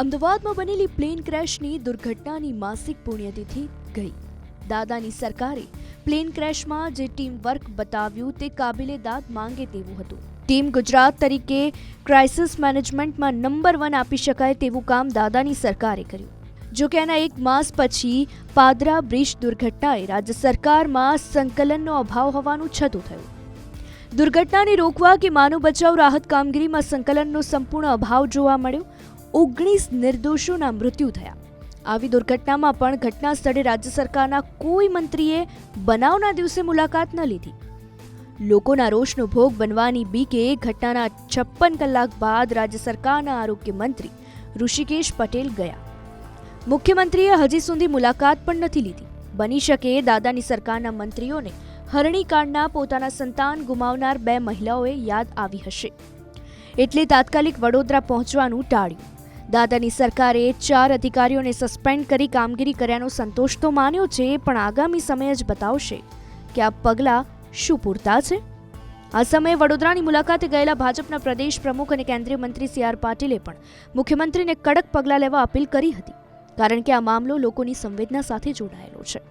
અમદાવાદમાં બનેલી પ્લેન ક્રેશની દુર્ઘટનાની માસિક પુણ્યતિથિ ગઈ. દાદાની સરકારે પ્લેન ક્રેશમાં જે ટીમ વર્ક બતાવ્યું તે કાબિલે દાદ માંગે તેવું હતું. ટીમ ગુજરાત તરીકે ક્રાઇસિસ મેનેજમેન્ટમાં નંબર 1 આપી શકાય તેવું કામ દાદાની સરકારે કર્યું. જો કે એના 1 માસ પછી પાદરા બ્રિજ દુર્ઘટનાએ રાજ્ય સરકારમાં સંકલનનો અભાવ હોવાનું છતું થયું. દુર્ઘટનાને રોકવા કે માનવ બચાવ રાહત કામગીરીમાં સંકલનનો સંપૂર્ણ અભાવ જોવા મળ્યો. 19 નિર્દોષોના મૃત્યુ થયા. આવી દુર્ઘટનામાં પણ ઘટના સ્થળે રાજ્ય સરકારના કોઈ મંત્રીએ બનાવના દિવસે મુલાકાત ન લીધી. લોકોના રોષનો ભોગ બનવાની બીકે ઘટનાના 56 કલાક બાદ રાજ્ય સરકારના આરોગ્ય મંત્રી ઋષિકેશ પટેલ ગયા. મુખ્યમંત્રીએ હજી સુધી મુલાકાત પણ નથી લીધી. બની શકે દાદાની સરકારના મંત્રીઓને હરણીકાંડના પોતાના સંતાન ગુમાવનાર 2 મહિલાઓએ યાદ આવી હશે એટલે તાત્કાલિક વડોદરા પહોંચવાનું ટાળ્યું. દાદાની સરકારે 4 અધિકારીઓને સસ્પેન્ડ કરી કામગીરી કર્યાનો સંતોષ તો માન્યો છે, પણ આગામી સમય જ બતાવશે કે આ પગલાં શું પૂરતા છે. આ સમયે વડોદરાની મુલાકાતે ગયેલા ભાજપના પ્રદેશ પ્રમુખ અને કેન્દ્રીય મંત્રી CR પાટીલે પણ મુખ્યમંત્રીને કડક પગલાં લેવા અપીલ કરી હતી, કારણ કે આ મામલો લોકોની સંવેદના સાથે જોડાયેલો છે.